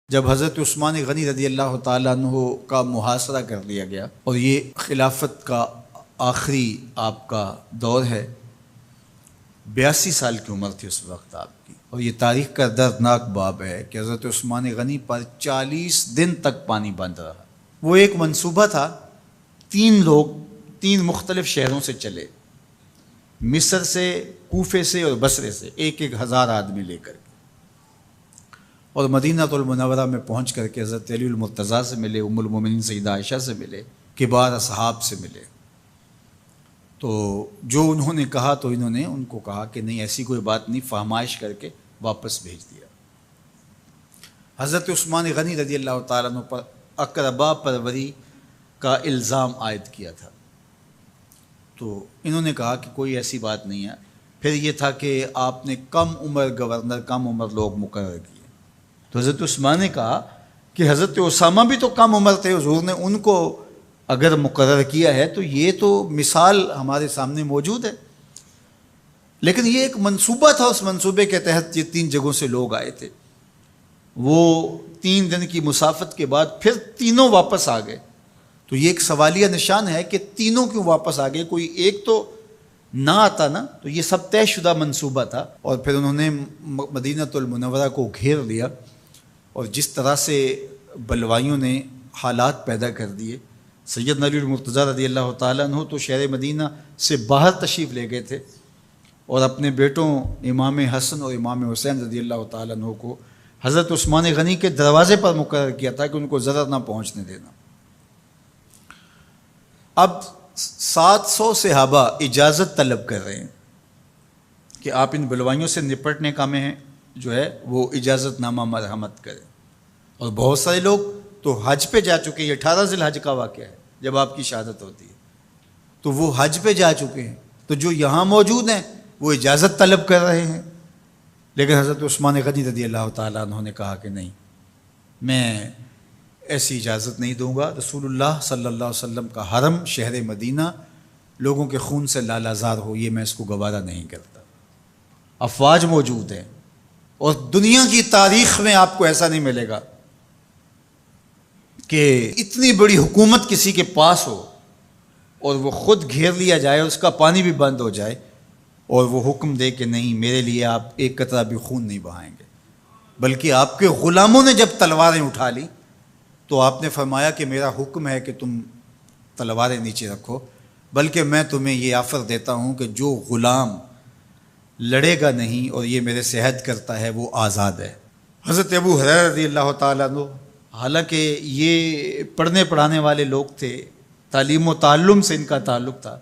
جب حضرت عثمان غنی رضی اللہ تعالیٰ عنہ کا محاصرہ کر لیا گیا اور یہ خلافت کا آخری آپ کا دور ہے، 82 سال کی عمر تھی اس وقت آپ کی، اور یہ تاریخ کا دردناک باب ہے کہ حضرت عثمان غنی پر 40 دن تک پانی بند رہا۔ وہ ایک منصوبہ تھا، 3 لوگ 3 مختلف شہروں سے چلے، مصر سے، کوفے سے اور بصرے سے، 1,000 آدمی لے کر کے، اور مدینہ المنورہ میں پہنچ کر کے حضرت علی المرتضیٰ سے ملے، ام المومنین سیدہ عائشہ سے ملے، کبار اصحاب سے ملے۔ تو جو انہوں نے کہا تو انہوں نے ان کو کہا کہ نہیں، ایسی کوئی بات نہیں، فہمائش کر کے واپس بھیج دیا۔ حضرت عثمان غنی رضی اللہ تعالیٰ عنہ پر اقربا پروری کا الزام عائد کیا تھا، تو انہوں نے کہا کہ کوئی ایسی بات نہیں ہے۔ پھر یہ تھا کہ آپ نے کم عمر گورنر، کم عمر لوگ مقرر کیے، تو حضرت عثمان نے کہا کہ حضرت اسامہ بھی تو کم عمر تھے، حضور نے ان کو اگر مقرر کیا ہے تو یہ تو مثال ہمارے سامنے موجود ہے۔ لیکن یہ ایک منصوبہ تھا، اس منصوبے کے تحت یہ 3 جگہوں سے لوگ آئے تھے۔ وہ 3 دن کی مسافت کے بعد پھر تینوں واپس آ گئے، تو یہ ایک سوالیہ نشان ہے کہ تینوں کیوں واپس آ گئے، کوئی ایک تو نہ آتا نا۔ تو یہ سب طے شدہ منصوبہ تھا، اور پھر انہوں نے مدینہ المنورہ کو گھیر لیا، اور جس طرح سے بلوائیوں نے حالات پیدا کر دیے۔ سیدنا علی المرتضیٰ رضی اللہ تعالیٰ عنہ تو شہر مدینہ سے باہر تشریف لے گئے تھے، اور اپنے بیٹوں امام حسن اور امام حسین رضی اللہ تعالیٰ عنہ کو حضرت عثمان غنی کے دروازے پر مقرر کیا تھا کہ ان کو ضرر نہ پہنچنے دینا۔ اب 700 صحابہ اجازت طلب کر رہے ہیں کہ آپ ان بلوائیوں سے نپٹنے کا میں جو ہے وہ اجازت نامہ مرحمت کریں، اور بہت سارے لوگ تو حج پہ جا چکے ہیں۔ یہ 18 ذی الحج کا واقعہ ہے جب آپ کی شہادت ہوتی ہے، تو وہ حج پہ جا چکے ہیں، تو جو یہاں موجود ہیں وہ اجازت طلب کر رہے ہیں۔ لیکن حضرت عثمان غنی رضی اللہ تعالیٰ عنہ نے کہا کہ نہیں، میں ایسی اجازت نہیں دوں گا۔ رسول اللہ صلی اللہ علیہ وسلم کا حرم شہر مدینہ لوگوں کے خون سے لالازار ہو، یہ میں اس کو گوارا نہیں کرتا۔ افواج موجود ہیں، اور دنیا کی تاریخ میں آپ کو ایسا نہیں ملے گا کہ اتنی بڑی حکومت کسی کے پاس ہو اور وہ خود گھیر لیا جائے، اس کا پانی بھی بند ہو جائے، اور وہ حکم دے کہ نہیں، میرے لیے آپ ایک قطرہ بھی خون نہیں بہائیں گے۔ بلکہ آپ کے غلاموں نے جب تلواریں اٹھا لی تو آپ نے فرمایا کہ میرا حکم ہے کہ تم تلواریں نیچے رکھو، بلکہ میں تمہیں یہ آفر دیتا ہوں کہ جو غلام لڑے گا نہیں اور یہ میرے سے عہد کرتا ہے وہ آزاد ہے۔ حضرت ابو ہریرہ رضی اللہ تعالیٰ عنہ، حالانکہ یہ پڑھنے پڑھانے والے لوگ تھے، تعلیم و تعلم سے ان کا تعلق تھا،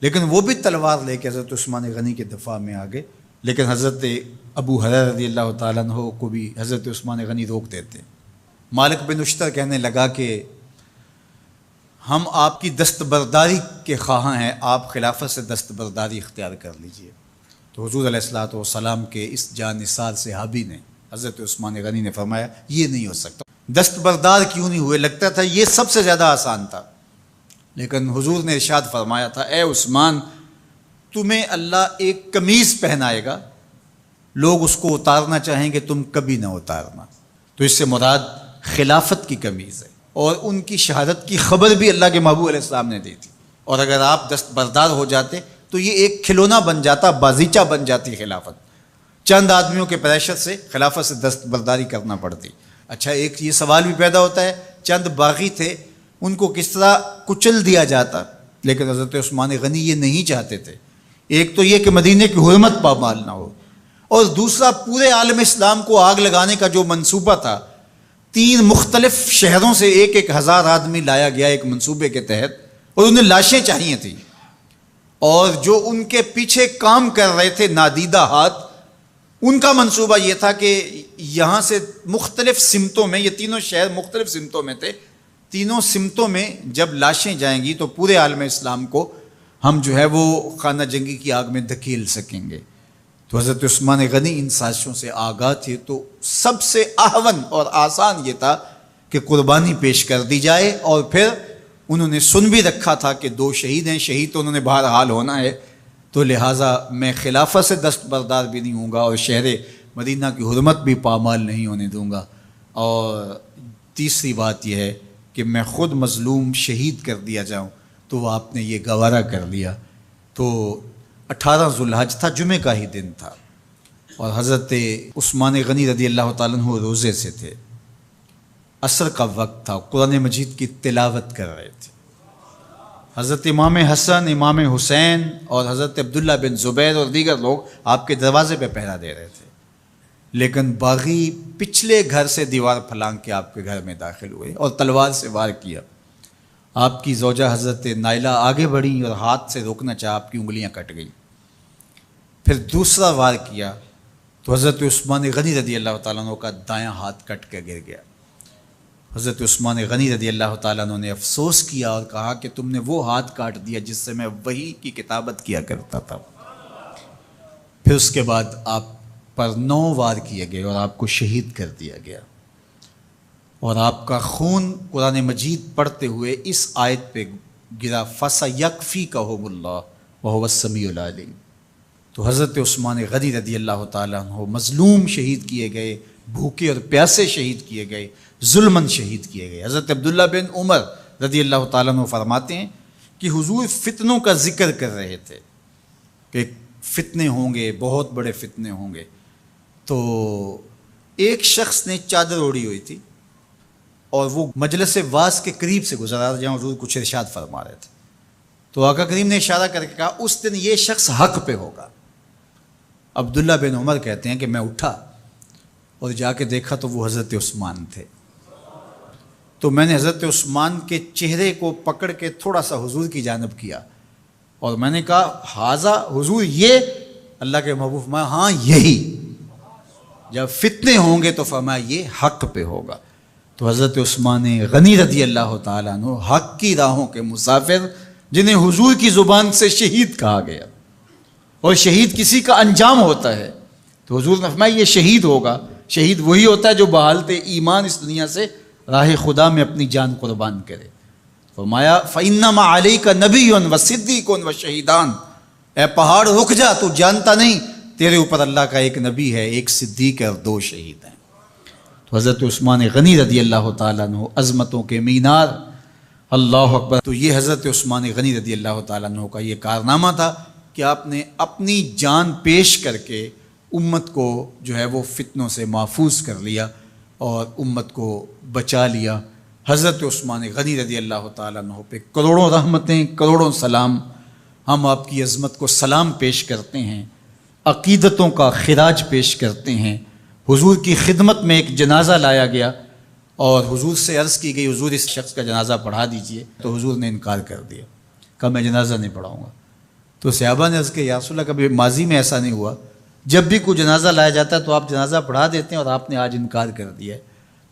لیکن وہ بھی تلوار لے کے حضرت عثمان غنی کے دفاع میں آ گئے۔ لیکن حضرت ابو ہریرہ رضی اللہ تعالیٰ عنہ کو بھی حضرت عثمان غنی روک دیتے۔ مالک بن اشتر کہنے لگا کہ ہم آپ کی دستبرداری کے خواہاں ہیں، آپ خلافت سے دستبرداری اختیار کر لیجئے۔ تو حضور علیہ الصلوۃ والسلام کے اس جانثار صحابی نے، حضرت عثمان غنی نے فرمایا یہ نہیں ہو سکتا۔ دستبردار کیوں نہیں ہوئے؟ لگتا تھا یہ سب سے زیادہ آسان تھا، لیکن حضور نے ارشاد فرمایا تھا، اے عثمان، تمہیں اللہ ایک قمیض پہنائے گا، لوگ اس کو اتارنا چاہیں گے، تم کبھی نہ اتارنا۔ تو اس سے مراد خلافت کی قمیض ہے، اور ان کی شہادت کی خبر بھی اللہ کے محبوب علیہ السلام نے دی تھی، اور اگر آپ دستبردار ہو جاتے تو یہ ایک کھلونا بن جاتا، بازیچہ بن جاتی خلافت۔ چند آدمیوں کے پریشر سے خلافت سے دستبرداری کرنا پڑتی۔ اچھا، ایک یہ سوال بھی پیدا ہوتا ہے، چند باغی تھے، ان کو کس طرح کچل دیا جاتا؟ لیکن حضرت عثمان غنی یہ نہیں چاہتے تھے۔ ایک تو یہ کہ مدینے کی حرمت پامال نہ ہو، اور دوسرا پورے عالم اسلام کو آگ لگانے کا جو منصوبہ تھا، 3 مختلف شہروں سے 1,000 آدمی لایا گیا ایک منصوبے کے تحت، اور انہیں لاشیں چاہیے تھیں، اور جو ان کے پیچھے کام کر رہے تھے نادیدہ ہاتھ، ان کا منصوبہ یہ تھا کہ یہاں سے مختلف سمتوں میں، یہ تینوں شہر مختلف سمتوں میں تھے، تینوں سمتوں میں جب لاشیں جائیں گی تو پورے عالم اسلام کو ہم جو ہے وہ خانہ جنگی کی آگ میں دھکیل سکیں گے۔ تو حضرت عثمان غنی ان سازشوں سے آگاہ تھے، تو سب سے اہون اور آسان یہ تھا کہ قربانی پیش کر دی جائے، اور پھر انہوں نے سن بھی رکھا تھا کہ 2 شہید ہیں، شہید تو انہوں نے بہرحال ہونا ہے، تو لہٰذا میں خلافت سے دستبردار بھی نہیں ہوں گا، اور شہر مدینہ کی حرمت بھی پامال نہیں ہونے دوں گا۔ اور تیسری بات یہ ہے کہ میں خود مظلوم شہید کر دیا جاؤں، تو وہ آپ نے یہ گوارہ کر لیا۔ تو 18 ذوالحج تھا، جمعہ کا ہی دن تھا، اور حضرت عثمان غنی رضی اللہ تعالیٰ عنہ روزے سے تھے، عصر کا وقت تھا، قرآن مجید کی تلاوت کر رہے تھے۔ حضرت امام حسن، امام حسین اور حضرت عبداللہ بن زبیر اور دیگر لوگ آپ کے دروازے پہ پہرا دے رہے تھے، لیکن باغی پچھلے گھر سے دیوار پھلانگ کے آپ کے گھر میں داخل ہوئے اور تلوار سے وار کیا۔ آپ کی زوجہ حضرت نائلہ آگے بڑھیں اور ہاتھ سے روکنا چاہا، آپ کی انگلیاں کٹ گئیں۔ پھر دوسرا وار کیا تو حضرت عثمان غنی رضی اللہ تعالیٰ عنہ کا دایاں ہاتھ کٹ کے گر گیا۔ حضرت عثمان غنی رضی اللہ تعالیٰ عنہ نے افسوس کیا اور کہا کہ تم نے وہ ہاتھ کاٹ دیا جس سے میں وحی کی کتابت کیا کرتا تھا۔ پھر اس کے بعد آپ پر 9 وار کیے گئے اور آپ کو شہید کر دیا گیا، اور آپ کا خون قرآن مجید پڑھتے ہوئے اس آیت پہ گرا، فَسَيَكْفِيكَهُمُ اللَّهُ وَهُوَ السَّمِيعُ الْعَلِيمُ۔ تو حضرت عثمان غنی رضی اللہ تعالیٰ عنہ مظلوم شہید کیے گئے، بھوکے اور پیاسے شہید کیے گئے، ظلماً شہید کیے گئے۔ حضرت عبداللہ بن عمر رضی اللہ تعالیٰ عنہ فرماتے ہیں کہ حضور فتنوں کا ذکر کر رہے تھے کہ فتنے ہوں گے، بہت بڑے فتنے ہوں گے۔ تو ایک شخص نے چادر اوڑھی ہوئی تھی اور وہ مجلس واعظ کے قریب سے گزرا جہاں حضور کچھ ارشاد فرما رہے تھے، تو آقا کریم نے اشارہ کر کے کہا اس دن یہ شخص حق پہ ہوگا۔ عبداللہ بن عمر کہتے ہیں کہ میں اٹھا اور جا کے دیکھا تو وہ حضرت عثمان تھے، تو میں نے حضرت عثمان کے چہرے کو پکڑ کے تھوڑا سا حضور کی جانب کیا اور میں نے کہا حاذا، حضور یہ؟ اللہ کے محبوب فرمایا ہاں یہی، جب فتنے ہوں گے تو فرمایا یہ حق پہ ہوگا۔ تو حضرت عثمان غنی رضی اللہ تعالیٰ عنہ حق کی راہوں کے مسافر، جنہیں حضور کی زبان سے شہید کہا گیا، اور شہید کسی کا انجام ہوتا ہے، تو حضور نے فرمایا یہ شہید ہوگا۔ شہید وہی ہوتا ہے جو بحالت ایمان اس دنیا سے راہ خدا میں اپنی جان قربان کرے۔ فرمایا فَإِنَّمَا عَلَيْكَ نَبِيٌّ وَصِدِّيقٌ وَشَهِيدَانِ، اے پہاڑ رک جا، تو جانتا نہیں تیرے اوپر اللہ کا ایک نبی ہے، ایک صدیق ہے اور 2 شہید ہیں۔ تو حضرت عثمان غنی رضی اللہ تعالیٰ عنہ عظمتوں کے مینار، اللہ اکبر۔ تو یہ حضرت عثمان غنی رضی اللہ تعالیٰ عنہ کا یہ کارنامہ تھا کہ آپ نے اپنی جان پیش کر کے امت کو جو ہے وہ فتنوں سے محفوظ کر لیا اور امت کو بچا لیا۔ حضرت عثمان غنی رضی اللہ تعالیٰ عنہ پہ کروڑوں رحمتیں، کروڑوں سلام۔ ہم آپ کی عظمت کو سلام پیش کرتے ہیں، عقیدتوں کا خراج پیش کرتے ہیں۔ حضور کی خدمت میں ایک جنازہ لایا گیا اور حضور سے عرض کی گئی حضور اس شخص کا جنازہ پڑھا دیجئے، تو حضور نے انکار کر دیا، کہا میں جنازہ نہیں پڑھاؤں گا۔ تو صحابہ نے عرض کیا یا رسول اللہ، کبھی ماضی میں ایسا نہیں ہوا، جب بھی کوئی جنازہ لایا جاتا ہے تو آپ جنازہ پڑھا دیتے ہیں اور آپ نے آج انکار کر دیا ہے۔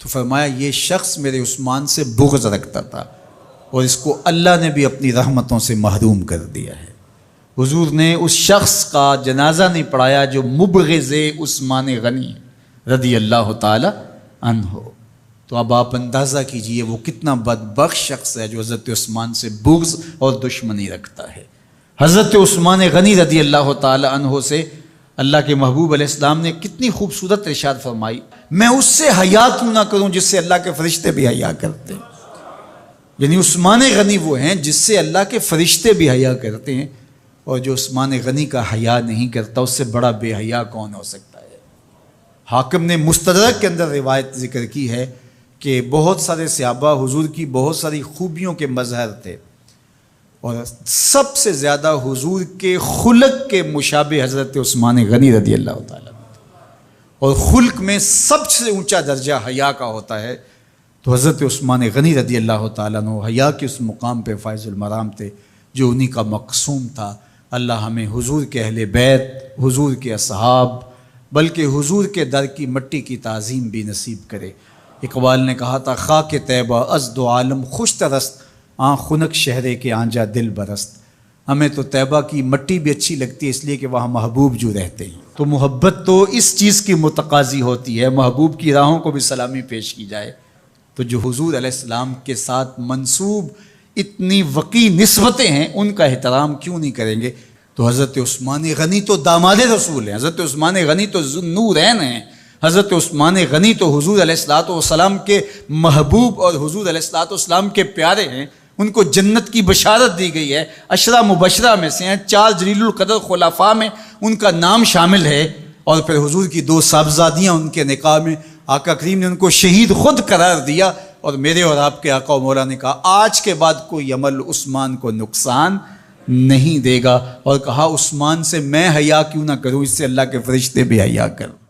تو فرمایا یہ شخص میرے عثمان سے بغض رکھتا تھا اور اس کو اللہ نے بھی اپنی رحمتوں سے محروم کر دیا ہے۔ حضور نے اس شخص کا جنازہ نہیں پڑھایا جو مبغض عثمان غنی رضی اللہ تعالی عنہ۔ تو اب آپ اندازہ کیجئے وہ کتنا بدبخت شخص ہے جو حضرت عثمان سے بغض اور دشمنی رکھتا ہے۔ حضرت عثمان غنی رضی اللہ تعالی عنہ سے اللہ کے محبوب علیہ السلام نے کتنی خوبصورت ارشاد فرمائی، میں اس سے حیا کیوں نہ کروں جس سے اللہ کے فرشتے بھی حیا کرتے ہیں۔ یعنی عثمان غنی وہ ہیں جس سے اللہ کے فرشتے بھی حیا کرتے ہیں، اور جو عثمان غنی کا حیا نہیں کرتا اس سے بڑا بے حیا کون ہو سکتا ہے۔ حاکم نے مستدرک کے اندر روایت ذکر کی ہے کہ بہت سارے صحابہ حضور کی بہت ساری خوبیوں کے مظہر تھے، اور سب سے زیادہ حضور کے خلق کے مشابہ حضرت عثمان غنی رضی اللہ تعالیٰ، اور خلق میں سب سے اونچا درجہ حیا کا ہوتا ہے، تو حضرت عثمان غنی رضی اللہ تعالیٰ عنہ حیا کے اس مقام پہ فائز المرام تھے جو انہی کا مقصوم تھا۔ اللہ ہمیں حضور کے اہل بیت، حضور کے اصحاب، بلکہ حضور کے در کی مٹی کی تعظیم بھی نصیب کرے۔ اقبال نے کہا تھا خاک طیبہ از دو عالم خوش ترست، آن خنک شہرے کے آنجا دل برست۔ ہمیں تو طیبہ کی مٹی بھی اچھی لگتی ہے اس لیے کہ وہاں محبوب جو رہتے ہیں، تو محبت تو اس چیز کی متقاضی ہوتی ہے، محبوب کی راہوں کو بھی سلامی پیش کی جائے۔ تو جو حضور علیہ السلام کے ساتھ منسوب اتنی وقی نسبتیں ہیں ان کا احترام کیوں نہیں کریں گے؟ تو حضرت عثمان غنی تو داماد رسول ہیں، حضرت عثمان غنی تو ذو النورین ہیں، حضرت عثمان غنی تو حضور علیہ الصلوۃ والسلام کے محبوب اور حضور علیہ الصلوۃ والسلام کے پیارے ہیں، ان کو جنت کی بشارت دی گئی ہے، عشرہ مبشرہ میں سے ہیں، 4 جلیل القدر خلفاء میں ان کا نام شامل ہے، اور پھر حضور کی 2 صاحبزادیاں ان کے نکاح میں آقا کریم نے ان کو شہید خود قرار دیا، اور میرے اور آپ کے آقا و مولا نے کہا آج کے بعد کوئی عمل عثمان کو نقصان نہیں دے گا، اور کہا عثمان سے میں حیا کیوں نہ کروں، اس سے اللہ کے فرشتے بھی حیا کریں۔